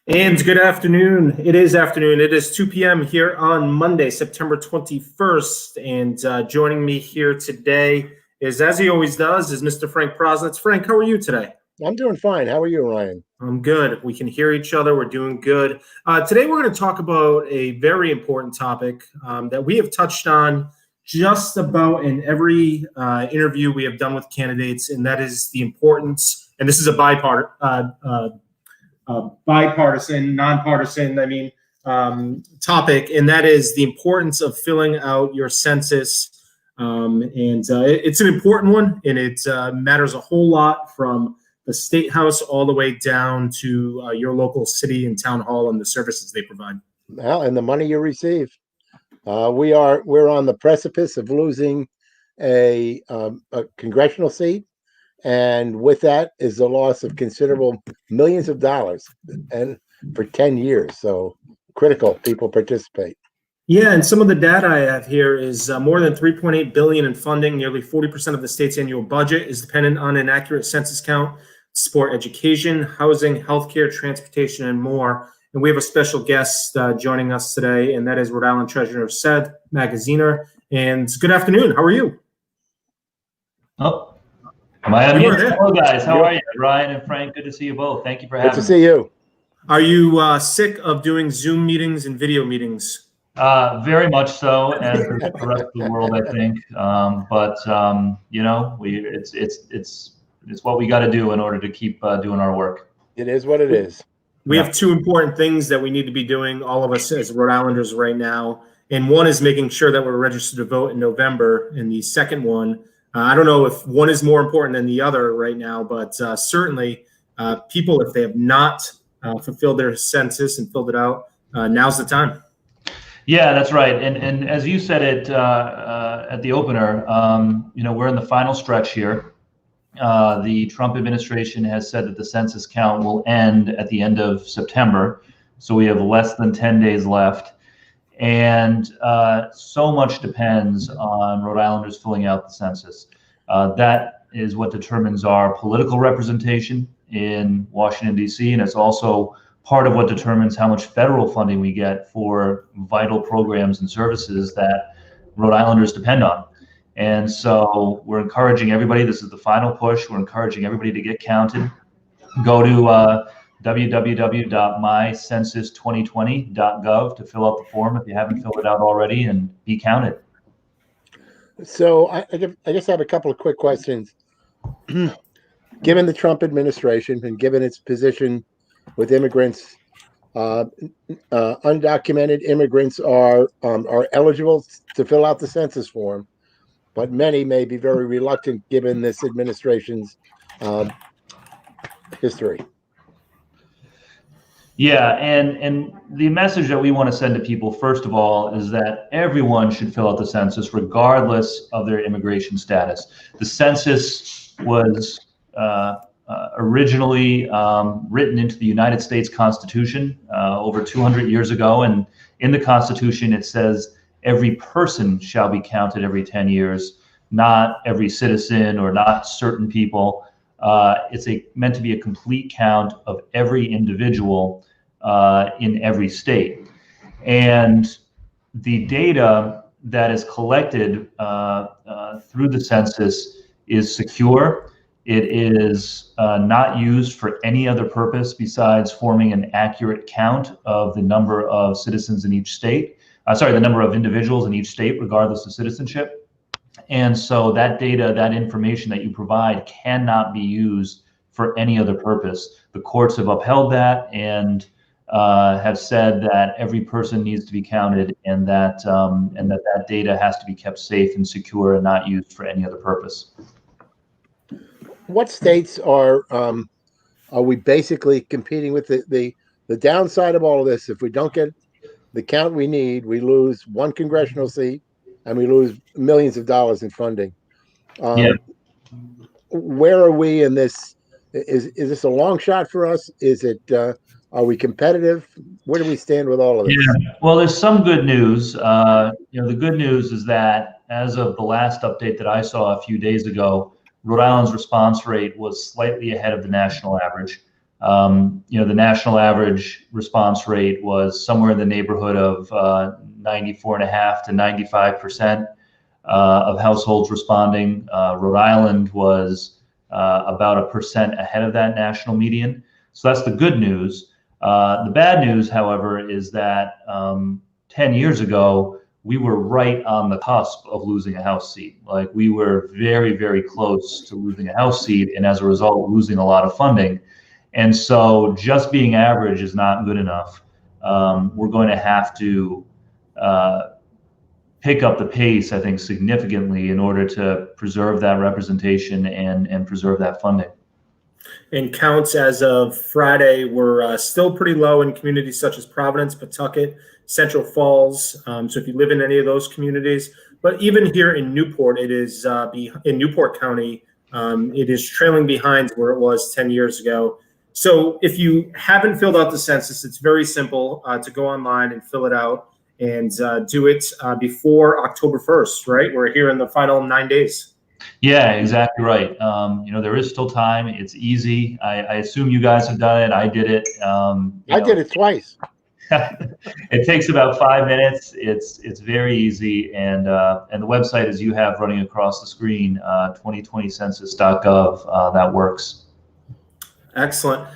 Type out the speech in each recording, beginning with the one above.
And good afternoon. It is afternoon. It is 2 p.m. here on Monday, September 21st. And joining me here today is, as he always does, is Mr. Frank Prosnitz. Frank, how are you today? I'm doing fine. How are you, Ryan? I'm good. We can hear each other. We're doing good. Today we're going to talk about a very important topic that we have touched on just about in every interview we have done with candidates, and that is the importance, and this is a bipartisan, nonpartisan, topic, and that is the importance of filling out your census. It's an important one, and it matters a whole lot from the state house all the way down to your local city and town hall and the services they provide. Well, and the money you receive. We're on the precipice of losing a congressional seat. And with that is the loss of considerable millions of dollars, and for 10 years. So critical people participate. Yeah, and some of the data I have here is more than $3.8 billion in funding. Nearly 40% of the state's annual budget is dependent on an accurate census count to support education, housing, healthcare, transportation, and more. And we have a special guest joining us today, and that is Rhode Island Treasurer Seth, Magaziner. And good afternoon. How are you? Oh. Am I on mute? Hello, guys. How are you? Ryan and Frank, good to see you both. Thank you for having me. Good to see you. Are you sick of doing Zoom meetings and video meetings? Very much so, as the rest of the world, I think. It's what we got to do in order to keep doing our work. It is what it is. We have two important things that we need to be doing, all of us as Rhode Islanders right now. And one is making sure that we're registered to vote in November. And the second one, I don't know if one is more important than the other right now, but certainly people, if they have not fulfilled their census and filled it out, now's the time. Yeah, that's right. And as you said it at the opener, we're in the final stretch here. The Trump administration has said that the census count will end at the end of September. So we have less than 10 days left. And so much depends on Rhode Islanders filling out the census. That is what determines our political representation in Washington, D.C., and it's also part of what determines how much federal funding we get for vital programs and services that Rhode Islanders depend on. And so we're encouraging everybody, this is the final push, we're encouraging everybody to get counted. Go to www.mycensus2020.gov to fill out the form if you haven't filled it out already, and be counted. So I just have a couple of quick questions. Given the Trump administration and given its position with immigrants, undocumented immigrants are eligible to fill out the census form, but many may be very reluctant given this administration's history. Yeah, and the message that we want to send to people, first of all, is that everyone should fill out the census regardless of their immigration status. The census was originally written into the United States Constitution over 200 years ago, and in the Constitution it says every person shall be counted every 10 years, not every citizen or not certain people. It's meant to be a complete count of every individual in every state. And the data that is collected through the census is secure. It is not used for any other purpose besides forming an accurate count of the number of citizens in each state. The number of individuals in each state, regardless of citizenship. And so that data, that information that you provide cannot be used for any other purpose. The courts have upheld that and have said that every person needs to be counted, and that data has to be kept safe and secure and not used for any other purpose. What states are we basically competing with? The downside of all of this, if we don't get the count we need, we lose one congressional seat and we lose millions of dollars in funding. Where are we in this? Is this a long shot for us? Is it? Are we competitive? Where do we stand with all of this? Yeah. Well, there's some good news. The good news is that as of the last update that I saw a few days ago, Rhode Island's response rate was slightly ahead of the national average. The national average response rate was somewhere in the neighborhood of 94.5% to 95% of households responding. Rhode Island was about 1% ahead of that national median. So that's the good news. The bad news, however, is that 10 years ago, we were right on the cusp of losing a House seat. Like, we were very, very close to losing a House seat, and as a result, losing a lot of funding. And so just being average is not good enough. We're going to have to pick up the pace, I think, significantly in order to preserve that representation and preserve that funding. And counts as of Friday were still pretty low in communities such as Providence, Pawtucket, Central Falls. So if you live in any of those communities, but even here in Newport, it is in Newport County, it is trailing behind where it was 10 years ago. So if you haven't filled out the census, it's very simple to go online and fill it out and do it before October 1st, right? We're here in the final 9 days. Yeah, exactly right. There is still time. It's easy. I assume you guys have done it. I did it. I did it twice. It takes about 5 minutes. It's very easy, and the website, as you have running across the screen, 2020census.gov, that works. Excellent.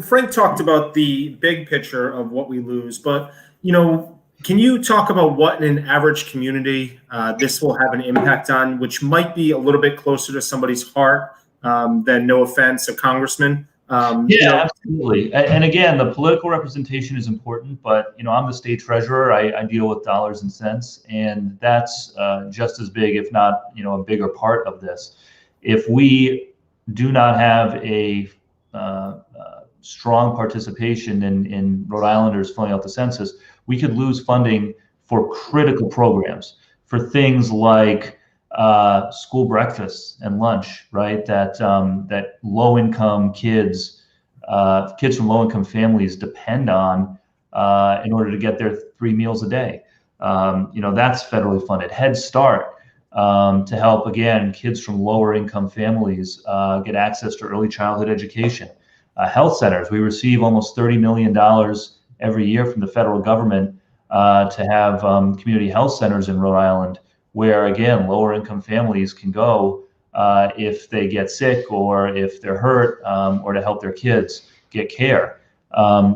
Frank talked about the big picture of what we lose, but can you talk about what in an average community this will have an impact on, which might be a little bit closer to somebody's heart than, no offense, a congressman? Absolutely. And again, the political representation is important, but I'm the state treasurer. I deal with dollars and cents, and that's just as big, if not a bigger part of this. If we do not have a strong participation in Rhode Islanders filling out the census, we could lose funding for critical programs, for things like school breakfast and lunch, right? That low-income kids from low-income families depend on in order to get their 3 meals a day. That's federally funded. Head Start, to help, again, kids from lower-income families get access to early childhood education. Health centers, we receive almost $30 million every year from the federal government to have community health centers in Rhode Island, where, again, lower income families can go if they get sick or if they're hurt, or to help their kids get care.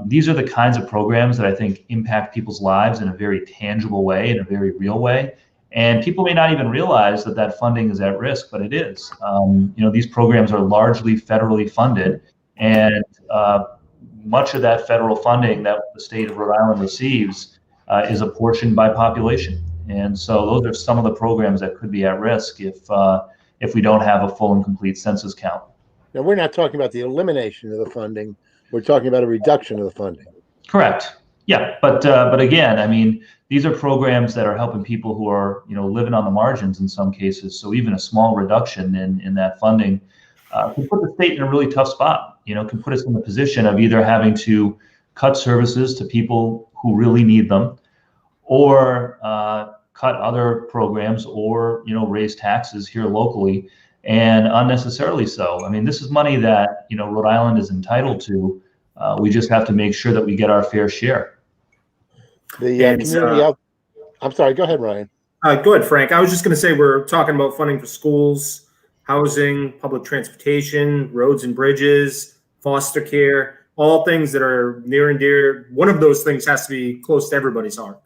These are the kinds of programs that I think impact people's lives in a very tangible way, in a very real way. And people may not even realize that funding is at risk, but it is. These programs are largely federally funded, and much of that federal funding that the state of Rhode Island receives is apportioned by population. And so those are some of the programs that could be at risk if we don't have a full and complete census count. Now, we're not talking about the elimination of the funding. We're talking about a reduction of the funding. Correct. Yeah, but again, I mean, these are programs that are helping people who are living on the margins in some cases. So even a small reduction in that funding can put the state in a really tough spot. Can put us in the position of either having to cut services to people who really need them, or cut other programs, or raise taxes here locally, and unnecessarily so. I mean, this is money that Rhode Island is entitled to. We just have to make sure that we get our fair share. The community health. I'm sorry. Go ahead, Ryan. Go ahead, Frank. I was just going to say, we're talking about funding for schools, housing, public transportation, roads and bridges, foster care, all things that are near and dear. One of those things has to be close to everybody's heart.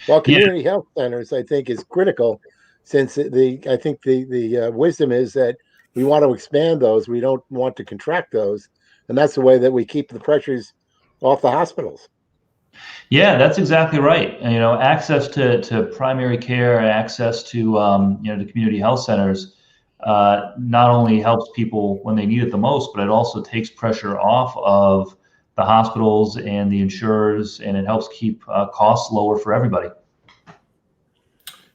Well, community health centers, I think, is critical, since I think the wisdom is that we want to expand those. We don't want to contract those. And that's the way that we keep the pressures off the hospitals. Yeah, that's exactly right. Access to primary care, access to to community health centers not only helps people when they need it the most, but it also takes pressure off of the hospitals and the insurers, and it helps keep costs lower for everybody.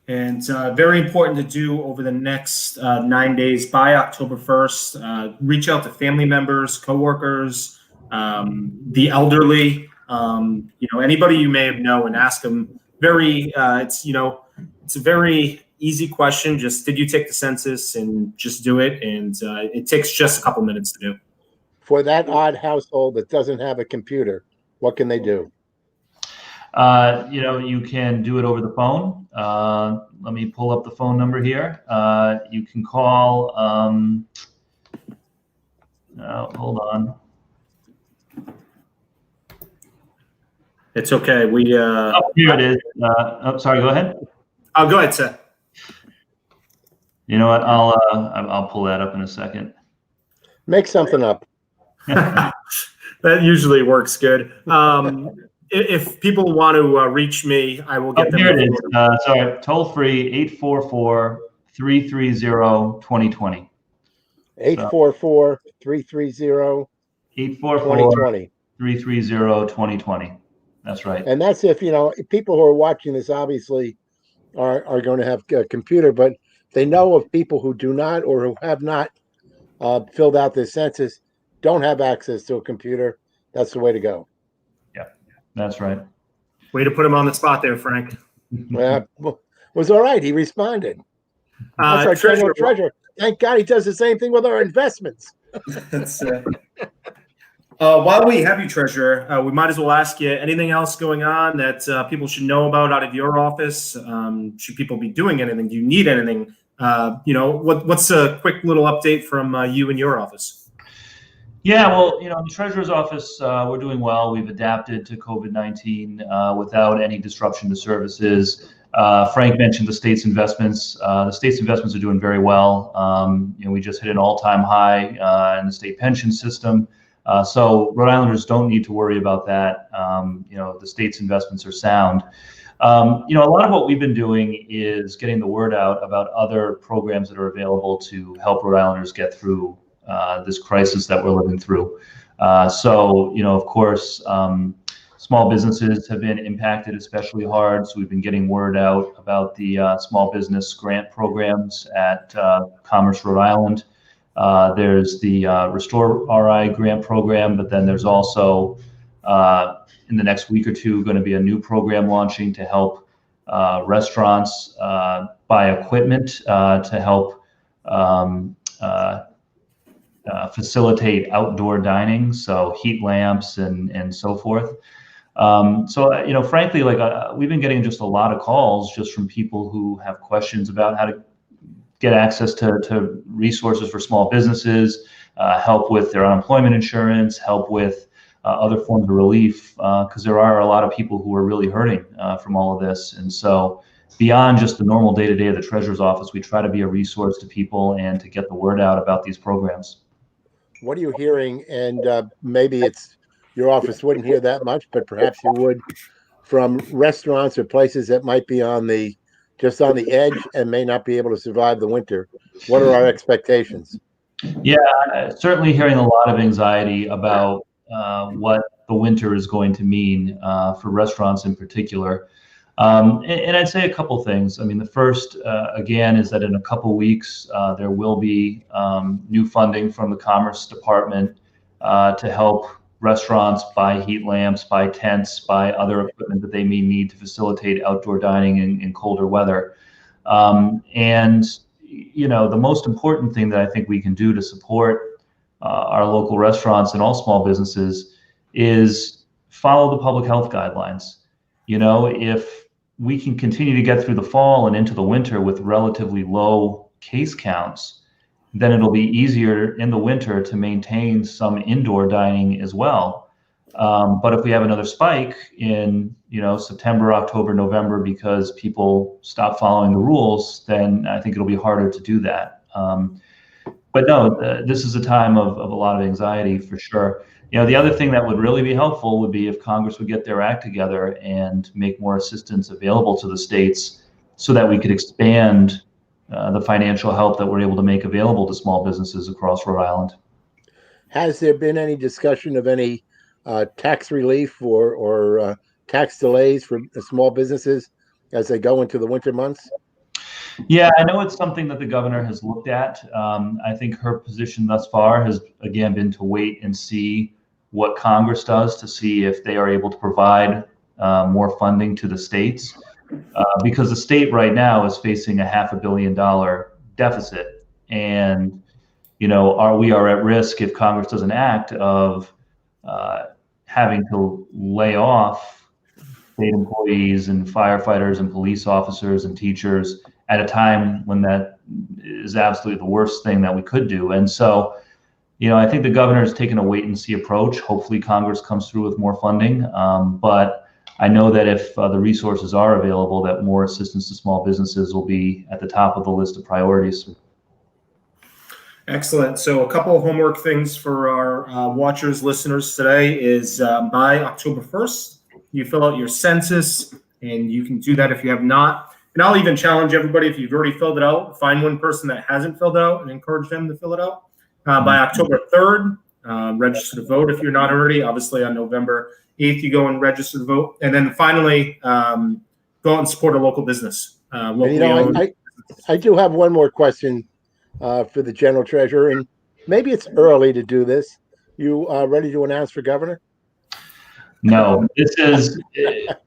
And very important to do over the next 9 days. By October 1st, reach out to family members, coworkers, the elderly, anybody you may have known, and ask them. It's a very easy question. Just, did you take the census? And just do it. And it takes just a couple minutes to do. for that odd household that doesn't have a computer, what can they do? You can do it over the phone. Let me pull up the phone number here. You can call, hold on. It's okay. Oh, here it is. Sorry, go ahead. Oh, go ahead, Seth. You know what? I'll pull that up in a second. Make something up. That usually works good. If people want to reach me, I will get them. Here it is. Sorry, toll free 844-330-2020. 844-330-2020. 844-330-2020. That's right. And that's if, people who are watching this obviously are going to have a computer, but they know of people who do not or who have not filled out this census, don't have access to a computer. That's the way to go. Yeah, that's right. Way to put him on the spot there, Frank. Was all right. He responded. That's our treasurer. Thank God he does the same thing with our investments. That's while we have you, Treasurer, we might as well ask you anything else going on that people should know about out of your office. Should people be doing anything? Do you need anything? What's a quick little update from you and your office? Yeah, well, in the Treasurer's office, we're doing well. We've adapted to COVID-19 without any disruption to services. Frank mentioned the state's investments. The state's investments are doing very well. We just hit an all-time high in the state pension system. So Rhode Islanders don't need to worry about that. The state's investments are sound. A lot of what we've been doing is getting the word out about other programs that are available to help Rhode Islanders get through this crisis that we're living through. Of course, small businesses have been impacted especially hard. So we've been getting word out about the small business grant programs at Commerce Rhode Island. There's the Restore RI grant program, but then there's also in the next week or two going to be a new program launching to help restaurants buy equipment to help facilitate outdoor dining, so heat lamps and so forth. Frankly, we've been getting just a lot of calls just from people who have questions about how to get access to resources for small businesses, help with their unemployment insurance, help with other forms of relief, because there are a lot of people who are really hurting from all of this. And so beyond just the normal day-to-day of the Treasurer's office, we try to be a resource to people and to get the word out about these programs. What are you hearing? And maybe your office wouldn't hear that much, but perhaps you would, from restaurants or places that might be just on the edge and may not be able to survive the winter. What are our expectations? Yeah, certainly hearing a lot of anxiety about what the winter is going to mean for restaurants in particular. And I'd say a couple things. I mean, the first, again, is that in a couple weeks, there will be new funding from the Commerce Department to help restaurants buy heat lamps, buy tents, buy other equipment that they may need to facilitate outdoor dining in colder weather. The most important thing that I think we can do to support our local restaurants and all small businesses is follow the public health guidelines. If we can continue to get through the fall and into the winter with relatively low case counts, then it'll be easier in the winter to maintain some indoor dining as well. But if we have another spike in, September, October, November, because people stop following the rules, then I think it'll be harder to do that. But no, this is a time of a lot of anxiety for sure. The other thing that would really be helpful would be if Congress would get their act together and make more assistance available to the states so that we could expand the financial help that we're able to make available to small businesses across Rhode Island. Has there been any discussion of any tax relief or tax delays for small businesses as they go into the winter months? Yeah, I know it's something that the governor has looked at. I think her position thus far has, again, been to wait and see what Congress does to see if they are able to provide more funding to the states. Because the state right now is facing a $500 million deficit. And, we are at risk if Congress doesn't act of having to lay off state employees and firefighters and police officers and teachers at a time when that is absolutely the worst thing that we could do. And so, I think the governor has taken a wait and see approach. Hopefully Congress comes through with more funding. But I know that if the resources are available, that more assistance to small businesses will be at the top of the list of priorities. Excellent. So a couple of homework things for our watchers, listeners today is by October 1st, you fill out your census, and you can do that if you have not. And I'll even challenge everybody, if you've already filled it out, find one person that hasn't filled it out and encourage them to fill it out. By October 3rd, register to vote if you're not already. Obviously, on November 8th, you go and register to vote. And then finally, go out and support a local business. I do have one more question for the general treasurer, and maybe it's early to do this. You ready to announce for governor? No, this is,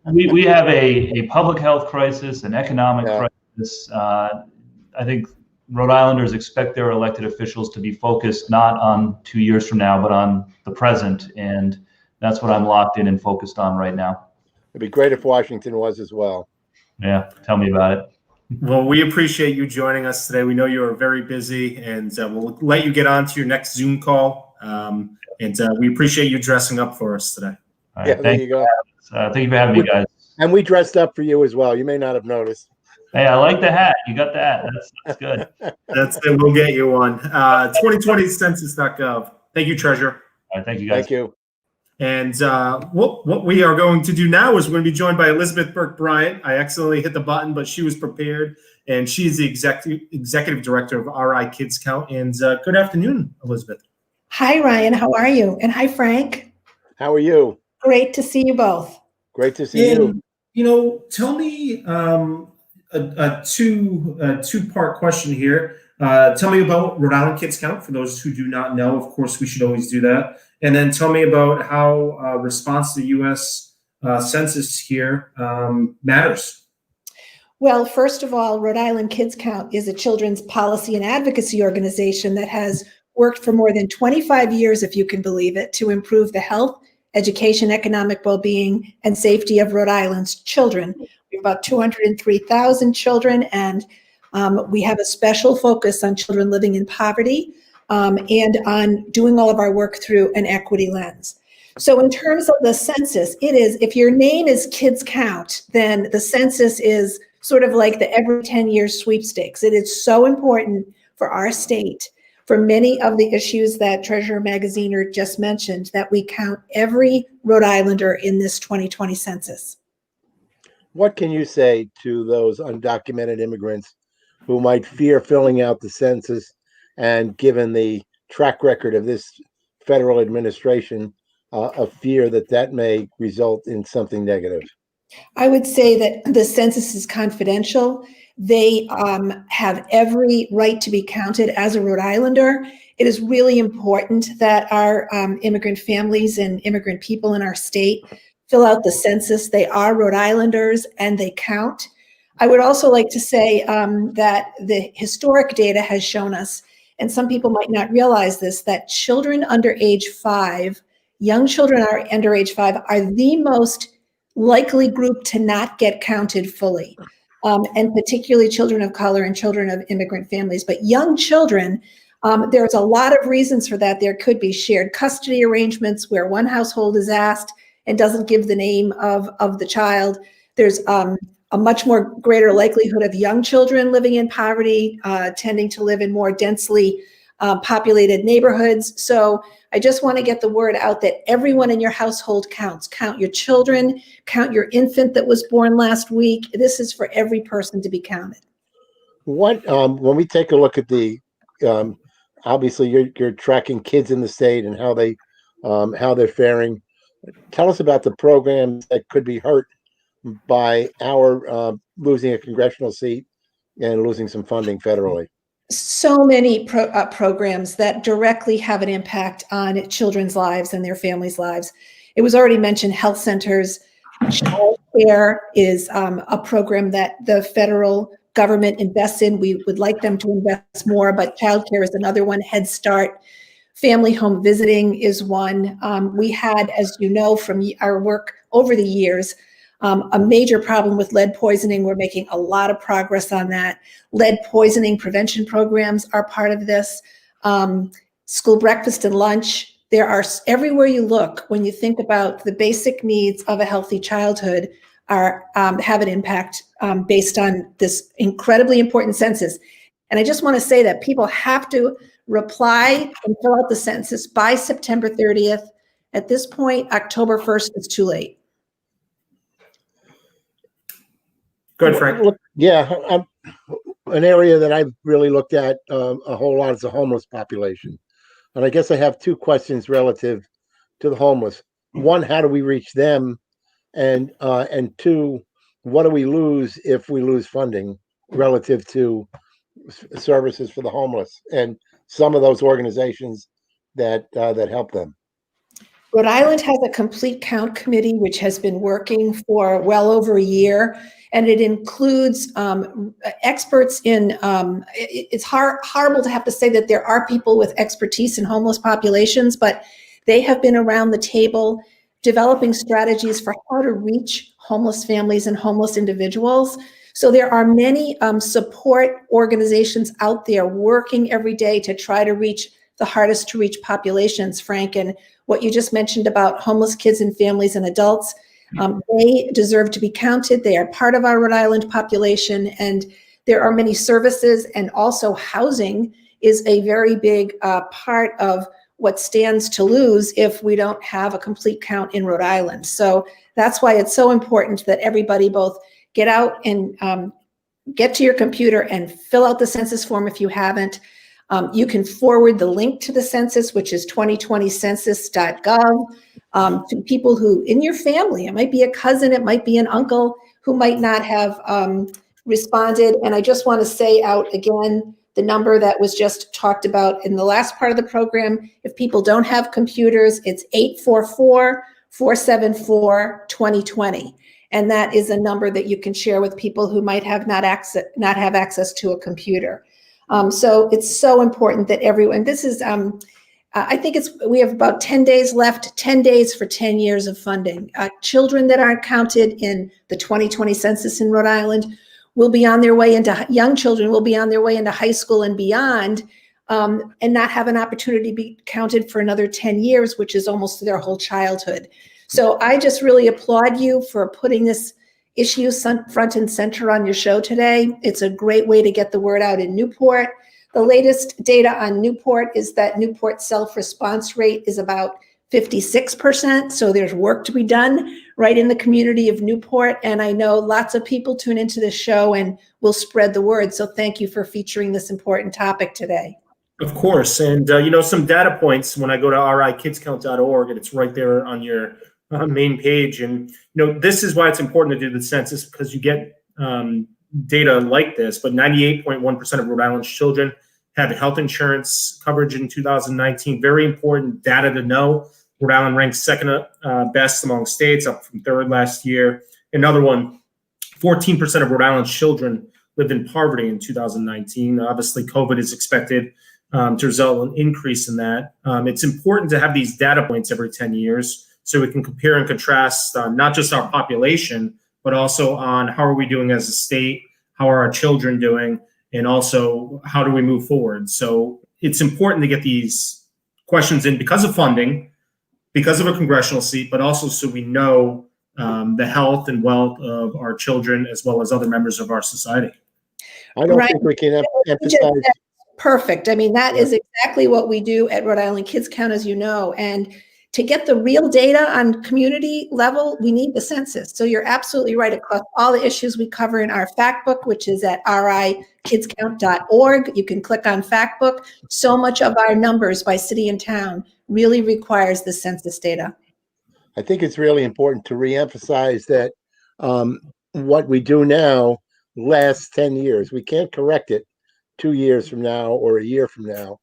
we have a public health crisis, an economic crisis. I think Rhode Islanders expect their elected officials to be focused not on 2 years from now, but on the present. And that's what I'm locked in and focused on right now. It'd be great if Washington was as well. Yeah, tell me about it. Well, we appreciate you joining us today. We know you are very busy, and we'll let you get on to your next Zoom call. And we appreciate you dressing up for us today. All right, Yeah, there you go. Thank you for having me, guys. And we dressed up for you as well. You may not have noticed. Hey, I like the hat. You got that. That's good. That's it. We'll get you one. 2020 census.gov. Thank you, Treasurer. All right, thank you, guys. Thank you. And what we are going to do now is we're going to be joined by Elizabeth Burke Bryant. I accidentally hit the button, but she was prepared, and she is the executive director of RI Kids Count. And good afternoon, Elizabeth. Hi, Ryan. How are you? And hi, Frank. How are you? Great to see you both. Great to see you. Tell me a two-part question here. Tell me about Rhode Island Kids Count, for those who do not know. Of course, we should always do that. And then tell me about how response to the U.S. Census here matters. Well, first of all, Rhode Island Kids Count is a children's policy and advocacy organization that has worked for more than 25 years, if you can believe it, to improve the health, education, economic well-being, and safety of Rhode Island's children. We have about 203,000 children, and we have a special focus on children living in poverty and on doing all of our work through an equity lens. So in terms of the census, it is, if your name is Kids Count, then the census is sort of like the every 10 years sweepstakes. It is so important for our state, for many of the issues that Treasurer Magaziner just mentioned, that we count every Rhode Islander in this 2020 census. What can you say to those undocumented immigrants who might fear filling out the census, and given the track record of this federal administration, a fear that may result in something negative? I would say that the census is confidential. They have every right to be counted as a Rhode Islander. It is really important that our immigrant families and immigrant people in our state fill out the census. They are Rhode Islanders and they count. I would also like to say that the historic data has shown us, and some people might not realize this, that children under age 5, young children are under age 5, are the most likely group to not get counted fully, and particularly children of color and children of immigrant families. But young children, there's a lot of reasons for that. There could be shared custody arrangements where one household is asked and doesn't give the name of the child. There's a much more greater likelihood of young children living in poverty, tending to live in more densely populated neighborhoods. So I just want to get the word out that everyone in your household counts. Count your children, count your infant that was born last week. This is for every person to be counted. What when we take a look at the obviously you're tracking kids in the state and how they're faring. Tell us about the programs that could be hurt by our losing a congressional seat and losing some funding federally. So many programs that directly have an impact on children's lives and their families' lives. It was already mentioned, health centers. Child care is a program that the federal government invests in. We would like them to invest more, but childcare is another one. Head Start, family home visiting is one. We had, as you know, from our work over the years, a major problem with lead poisoning. We're making a lot of progress on that. Lead poisoning prevention programs are part of this. School breakfast and lunch. There are, everywhere you look, when you think about the basic needs of a healthy childhood, are have an impact based on this incredibly important census. And I just want to say that people have to reply and fill out the census by September 30th. At this point, October 1st is too late. Good, Frank. Look, yeah, an area that I've really looked at a whole lot is the homeless population. And I guess I have two questions relative to the homeless. One, how do we reach them? And two, what do we lose if we lose funding relative to services for the homeless and some of those organizations that help them? Rhode Island has a complete count committee, which has been working for well over a year, and it includes experts in, it's horrible to have to say that there are people with expertise in homeless populations, but they have been around the table developing strategies for how to reach homeless families and homeless individuals. So there are many support organizations out there working every day to try to reach the hardest to reach populations, Frank. And what you just mentioned about homeless kids and families and adults, they deserve to be counted. They are part of our Rhode Island population, and there are many services, and also housing is a very big part of what stands to lose if we don't have a complete count in Rhode Island. So that's why it's so important that everybody both get out and get to your computer and fill out the census form if you haven't. You can forward the link to the census, which is 2020census.gov, to people who in your family. It might be a cousin, it might be an uncle who might not have responded. And I just want to say out again, the number that was just talked about in the last part of the program. If people don't have computers, it's 844-474-2020. And that is a number that you can share with people who might have not have access to a computer. So it's so important that everyone, this is, I think we have about 10 days left, 10 days for 10 years of funding. Children that aren't counted in the 2020 census in Rhode Island will be on their way into, young children will be on their way into high school and beyond, and not have an opportunity to be counted for another 10 years, which is almost their whole childhood. So I just really applaud you for putting this issue front and center on your show today. It's a great way to get the word out in Newport. The latest data on Newport is that Newport's self-response rate is about 56%. So there's work to be done right in the community of Newport. And I know lots of people tune into this show and will spread the word. So thank you for featuring this important topic today. Of course. And, some data points when I go to rikidscount.org, and it's right there on your main page. And, this is why it's important to do the census, because you get data like this, but 98.1% of Rhode Island's children had health insurance coverage in 2019. Very important data to know. Rhode Island ranks second best among states, up from third last year. Another one, 14% of Rhode Island's children lived in poverty in 2019. Obviously, COVID is expected to result in an increase in that. It's important to have these data points every 10 years so we can compare and contrast not just our population, but also on how are we doing as a state, how are our children doing, and also how do we move forward. So it's important to get these questions in because of funding, because of a congressional seat, but also so we know the health and wealth of our children as well as other members of our society. I don't think we can emphasize. Perfect. I mean, that is exactly what we do at Rhode Island Kids Count, as you know. And to get the real data on community level, we need the census. So you're absolutely right across all the issues we cover in our fact book, which is at rikidscount.org. You can click on fact book. So much of our numbers by city and town really requires the census data. I think it's really important to reemphasize that what we do now lasts 10 years. We can't correct it 2 years from now or a year from now.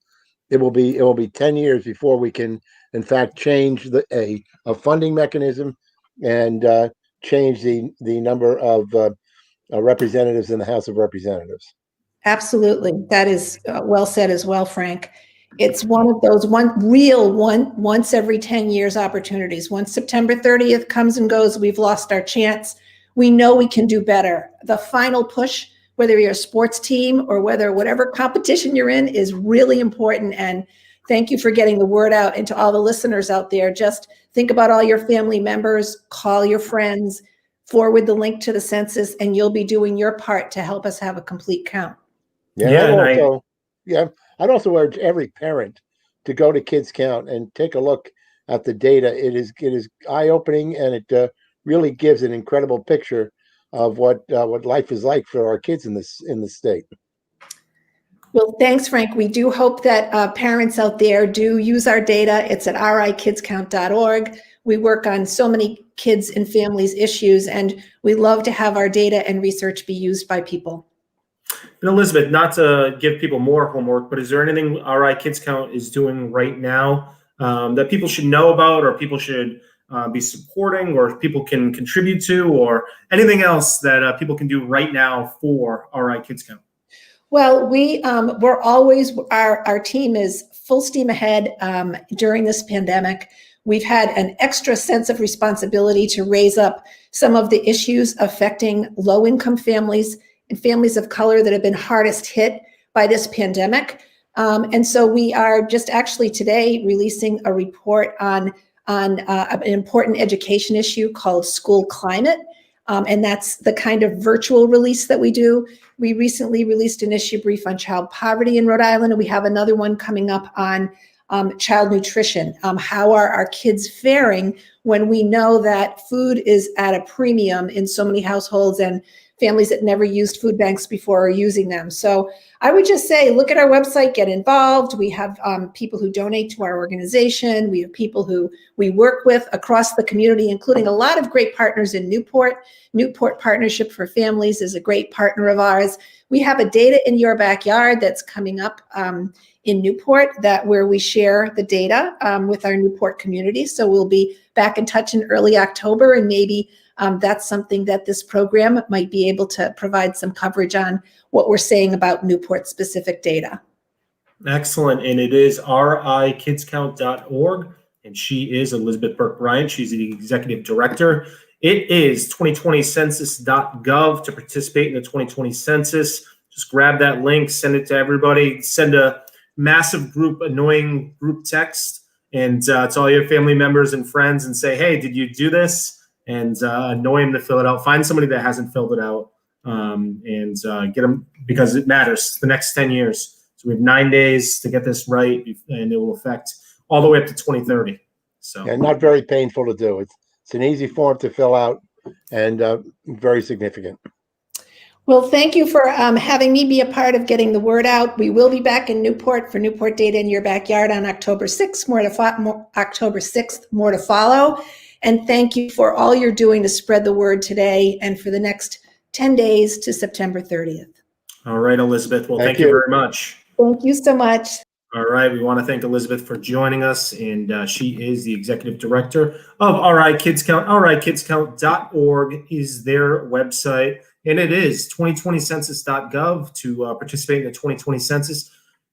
It will be 10 years before we can, in fact, change a funding mechanism and change the number of representatives in the House of Representatives. Absolutely. That is well said as well, Frank. It's one of those once every 10 years opportunities. Once September 30th comes and goes, we've lost our chance. We know we can do better. The final push, whether you're a sports team or whatever competition you're in, is really important. And thank you for getting the word out, and to all the listeners out there, just think about all your family members, call your friends, forward the link to the census, and you'll be doing your part to help us have a complete count. I'd also urge every parent to go to Kids Count and take a look at the data. It is eye-opening, and it really gives an incredible picture of what life is like for our kids in the state. Well, thanks, Frank. We do hope that parents out there do use our data. It's at rikidscount.org. We work on so many kids and families issues, and we love to have our data and research be used by people. And Elizabeth, not to give people more homework, but is there anything RI Kids Count is doing right now that people should know about, or people should be supporting, or people can contribute to, or anything else that people can do right now for RI Kids Count? Well, we're always, our team is full steam ahead during this pandemic. We've had an extra sense of responsibility to raise up some of the issues affecting low-income families and families of color that have been hardest hit by this pandemic. And so we are just actually today releasing a report on an important education issue called school climate. And that's the kind of virtual release that we do. We recently released an issue brief on child poverty in Rhode Island, and we have another one coming up on child nutrition. How are our kids faring when we know that food is at a premium in so many households, and families that never used food banks before are using them? So I would just say, look at our website, get involved. We have people who donate to our organization. We have people who we work with across the community, including a lot of great partners in Newport. Newport Partnership for Families is a great partner of ours. We have a Data in Your Backyard that's coming up in Newport, where we share the data with our Newport community. So we'll be back in touch in early October, and maybe that's something that this program might be able to provide some coverage on, what we're saying about Newport specific data. Excellent. And it is rikidscount.org. And she is Elizabeth Burke Bryant. She's the executive director. It is 2020census.gov to participate in the 2020 census. Just grab that link, send it to everybody, send a massive annoying group text, and to all your family members and friends, and say, hey, did you do this? And annoy them to fill it out. Find somebody that hasn't filled it out, and get them, because it matters the next 10 years. So we have 9 days to get this right, and it will affect all the way up to 2030. So, and not very painful to do. It's an easy form to fill out, and very significant. Well, thank you for having me be a part of getting the word out. We will be back in Newport for Newport Data in Your Backyard on October 6th. October 6th, more to follow. And thank you for all you're doing to spread the word today and for the next 10 days to September 30th. All right, Elizabeth. Well, thank you very much. Thank you so much. All right. We want to thank Elizabeth for joining us, and she is the executive director of RI Kids Count. rikidscount.org is their website, and it is 2020census.gov to participate in the 2020 census.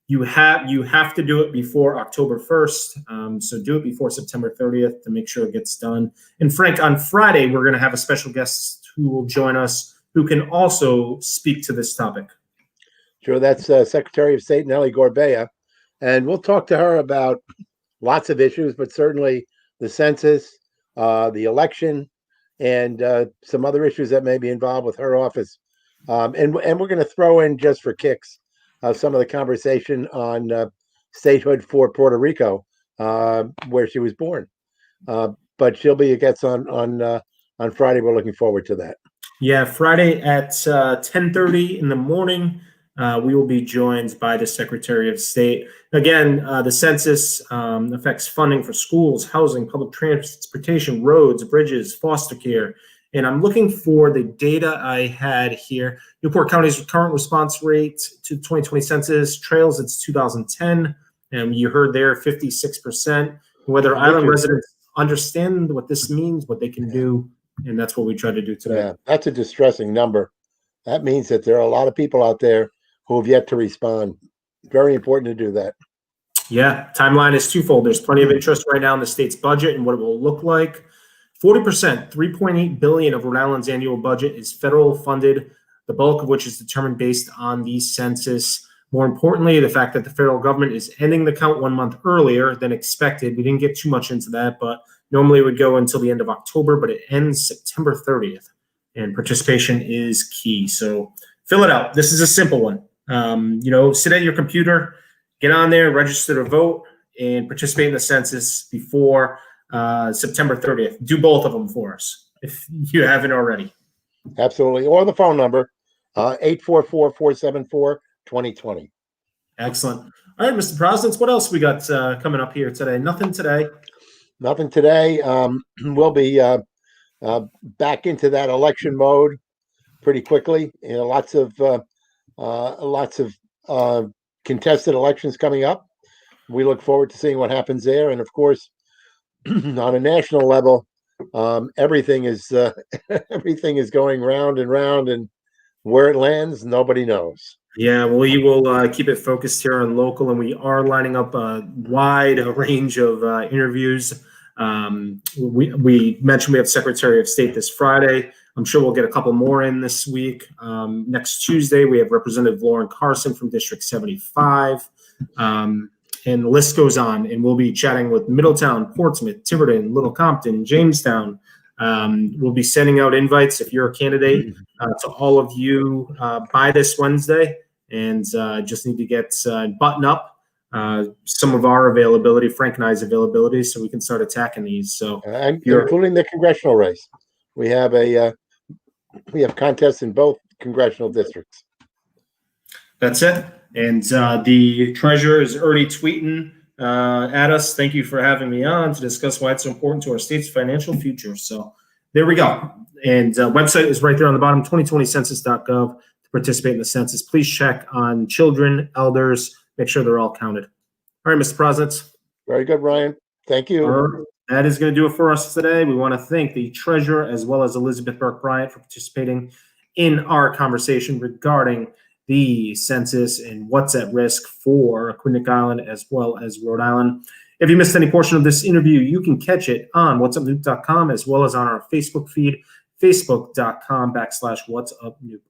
You have to do it before October 1st, so do it before September 30th to make sure it gets done. And Frank, on Friday, we're going to have a special guest who will join us, who can also speak to this topic. Sure, that's Secretary of State Nellie Gorbea, and we'll talk to her about lots of issues, but certainly the census, the election, and some other issues that may be involved with her office. And we're going to throw in, just for kicks, some of the conversation on statehood for Puerto Rico, where she was born. But she'll be a guest on Friday. We're looking forward to that. Yeah, Friday at 10:30 in the morning, we will be joined by the Secretary of State. Again, the census affects funding for schools, housing, public transportation, roads, bridges, foster care. And I'm looking for the data I had here. Newport County's current response rate to the 2020 census, trails, it's 2010. And you heard there 56%. Whether island residents understand what this means, what they can do. And that's what we try to do today. Yeah, that's a distressing number. that means that there are a lot of people out there who have yet to respond. Very important to do that. Yeah, timeline is twofold. There's plenty of interest right now in the state's budget and what it will look like. 40%, $3.8 billion of Rhode Island's annual budget is federal funded, the bulk of which is determined based on the census. More importantly, the fact that the federal government is ending the count 1 month earlier than expected. We didn't get too much into that, but normally it would go until the end of October, but it ends September 30th, and participation is key. So fill it out. This is a simple one. Sit at your computer, get on there, register to vote, and participate in the census before September 30th. Do both of them for us if you haven't already. Absolutely. Or the phone number, 844-474-2020. Excellent. All right, Mr. Providence, what else we got coming up here today? Nothing today. Nothing today. We'll be back into that election mode pretty quickly. Lots of contested elections coming up. We look forward to seeing what happens there. And of course, on a national level, everything is going round and round, and where it lands, nobody knows. Yeah, we will keep it focused here on local, and we are lining up a wide range of interviews. We mentioned we have Secretary of State this Friday. I'm sure we'll get a couple more in this week. Next Tuesday, we have Representative Lauren Carson from District 75. And the list goes on, and we'll be chatting with Middletown, Portsmouth, Tiverton, Little Compton, Jamestown. We'll be sending out invites if you're a candidate to all of you by this Wednesday, and just need to get button up some of our availability, Frank and I's availability, so we can start attacking these. So, including the congressional race, we have contests in both congressional districts. That's it. And the treasurer is already tweeting at us. Thank you for having me on to discuss why it's so important to our state's financial future. So there we go. And website is right there on the bottom, 2020census.gov, to participate in the census. Please check on children, elders, make sure they're all counted. All right, Mr. President. Very good, Ryan. Thank you. That is going to do it for us today. We want to thank the treasurer as well as Elizabeth Burke Bryant for participating in our conversation regarding the census and what's at risk for Aquidneck Island as well as Rhode Island. If you missed any portion of this interview, you can catch it on whatsupnewp.com as well as on our Facebook feed, facebook.com/whatsupnewp.